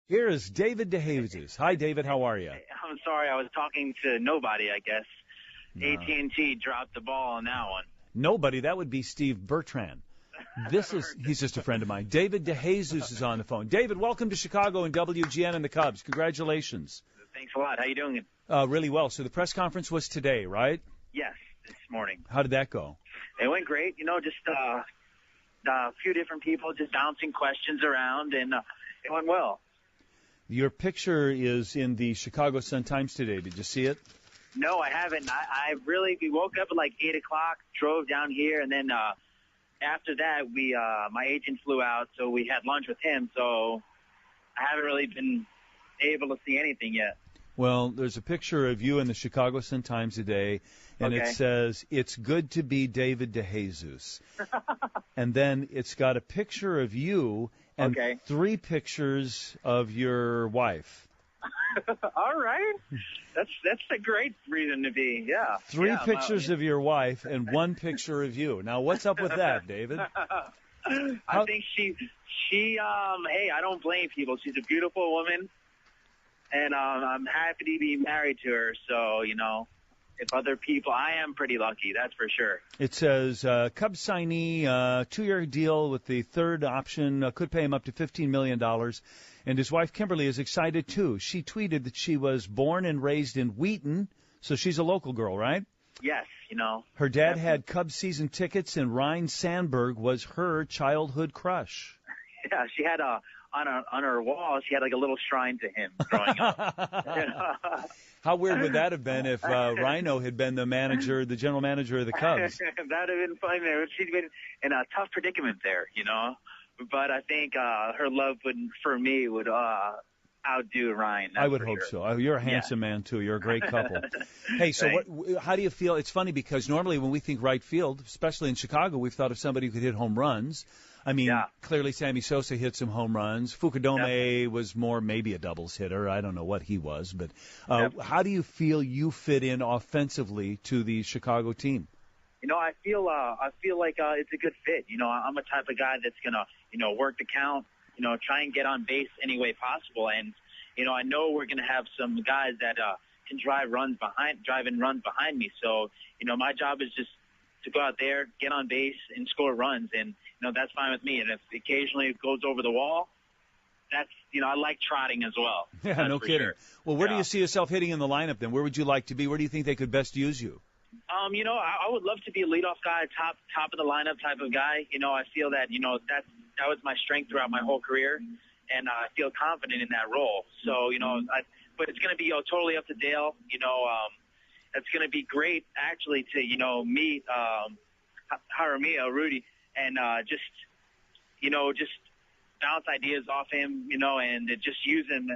Here is David DeJesus. Hi, David. How are you? I'm sorry. I was talking to nobody, I guess. No. AT&T dropped the ball on that one. Nobody. That would be Steve Bertrand. He's just a friend of mine. David DeJesus is on the phone. David, welcome to Chicago and WGN and the Cubs. Congratulations. Thanks a lot. How you doing? Really well. So the press conference was today, right? Yes, this morning. How did that go? It went great. Just a few different people just bouncing questions around, and it went well. Your picture is in the Chicago Sun-Times today. Did you see it? No, I haven't. We woke up at like 8 o'clock, drove down here, and then after that, my agent flew out, so we had lunch with him, so I haven't really been able to see anything yet. Well, there's a picture of you in the Chicago Sun-Times today, and It says, "It's good to be David DeJesus." And then it's got a picture of you and 3 pictures of your wife. All right. That's a great reason to be, yeah. 3 pictures of your wife and 1 picture of you. Now, what's up with that, David? I think she hey, I don't blame people. She's a beautiful woman, and I'm happy to be married to her. So, if other people, I am pretty lucky, that's for sure. It says, Cubs signee, 2-year deal with the third option, could pay him up to $15 million. And his wife, Kimberly, is excited, too. She tweeted that she was born and raised in Wheaton, so she's a local girl, right? Yes, Her dad had Cubs season tickets, and Ryne Sandberg was her childhood crush. Yeah, she had on her wall, she had like a little shrine to him growing up. How weird would that have been if Rhino had been the general manager of the Cubs? That would have been fun. She'd been in a tough predicament there, But I think her love for me would outdo Ryan. I would hope so. You're a handsome man, too. You're a great couple. Hey, so how do you feel? It's funny because normally when we think right field, especially in Chicago, we've thought of somebody who could hit home runs. I mean, clearly Sammy Sosa hit some home runs. Fukudome was more maybe a doubles hitter. I don't know what he was. But how do you feel you fit in offensively to the Chicago team? I feel like it's a good fit. I'm a type of guy that's gonna, work the count, try and get on base any way possible. And, I know we're gonna have some guys that can drive in runs behind me. So, my job is just to go out there, get on base, and score runs. And, that's fine with me. And if occasionally it goes over the wall, that's, I like trotting as well. Yeah, no kidding. Sure. Well, where do you see yourself hitting in the lineup then? Where would you like to be? Where do you think they could best use you? I would love to be a leadoff guy, top of the lineup type of guy. I feel that, that was my strength throughout my whole career, and I feel confident in that role. So, but it's going to be totally up to Dale. It's going to be great, actually, to, meet Jaramillo, Rudy, and just bounce ideas off him, and just use him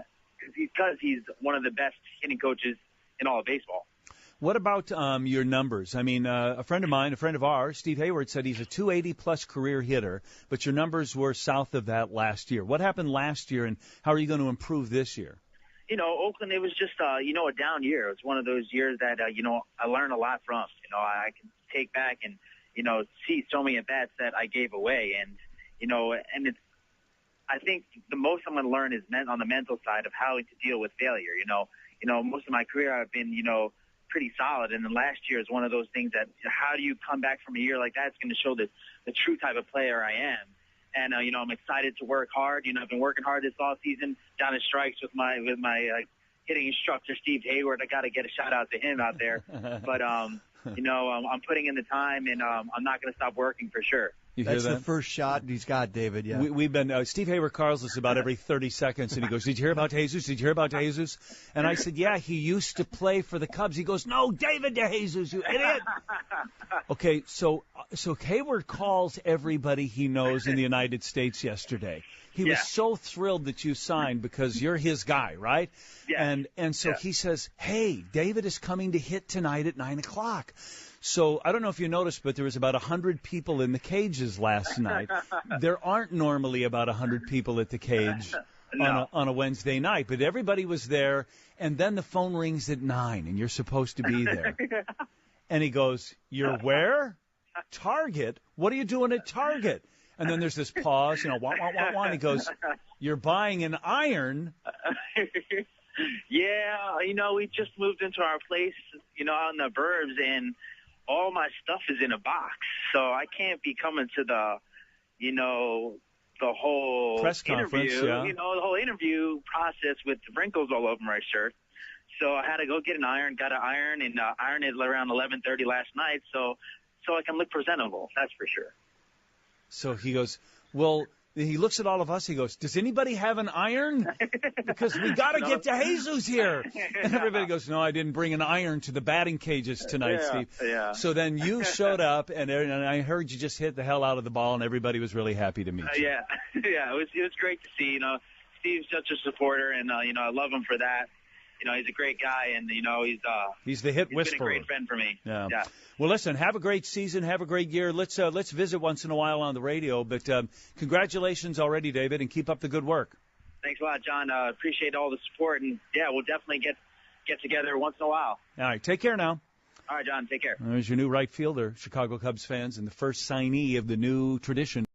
because he's one of the best hitting coaches in all of baseball. What about your numbers? I mean, a friend of ours, Steve Hayward, said he's a 280-plus career hitter, but your numbers were south of that last year. What happened last year, and how are you going to improve this year? Oakland, it was just, a down year. It was one of those years that, I learned a lot from. I can take back and, see so many at-bats that I gave away. And, and it's, I think the most I'm going to learn is on the mental side of how to deal with failure. Most of my career I've been, pretty solid. And then last year is one of those things that how do you come back from a year like that? It's going to show the true type of player I am. And, I'm excited to work hard. I've been working hard this all season down in strikes with my hitting instructor, Steve Hayward. I got to get a shout out to him out there. But, I'm putting in the time, and I'm not going to stop working for sure. That's the first shot he's got, David. Yeah, we've been Steve Hayward calls us about every 30 seconds, and he goes, "Did you hear about Jesus? Did you hear about Jesus?" And I said, "Yeah, he used to play for the Cubs." He goes, "No, David DeJesus, you idiot." Okay, so Hayward calls everybody he knows in the United States yesterday. He was so thrilled that you signed because you're his guy, right? Yeah. And so he says, "Hey, David is coming to hit tonight at 9 o'clock." So I don't know if you noticed, but there was about 100 people in the cages last night. There aren't normally about 100 people at the cage on a Wednesday night, but everybody was there. And then the phone rings at 9, and you're supposed to be there. And he goes, "You're where? Target? What are you doing at Target?" And then there's this pause, wah, wah, wah, wah, and he goes, You're buying an iron. Yeah, we just moved into our place, out in the burbs, and all my stuff is in a box. So I can't be coming to the whole press conference, interview, yeah. the whole interview process with wrinkles all over my shirt. So I had to go get an iron, got an iron, and ironed it around 11:30 last night so I can look presentable, that's for sure. So he goes, well, he looks at all of us. He goes, does anybody have an iron? Because we got to get to Jesus here. And everybody goes, no, I didn't bring an iron to the batting cages tonight, Steve. Yeah. So then you showed up, and I heard you just hit the hell out of the ball, and everybody was really happy to meet you. Yeah, it was great to see. Steve's such a supporter, and I love him for that. He's a great guy, and he's the hit whisperer. Been a great friend for me. Yeah. Well, listen, have a great season, have a great year. Let's visit once in a while on the radio. But congratulations already, David, and keep up the good work. Thanks a lot, John. Appreciate all the support, and we'll definitely get together once in a while. All right, take care now. All right, John, take care. There's your new right fielder, Chicago Cubs fans, and the first signee of the new tradition.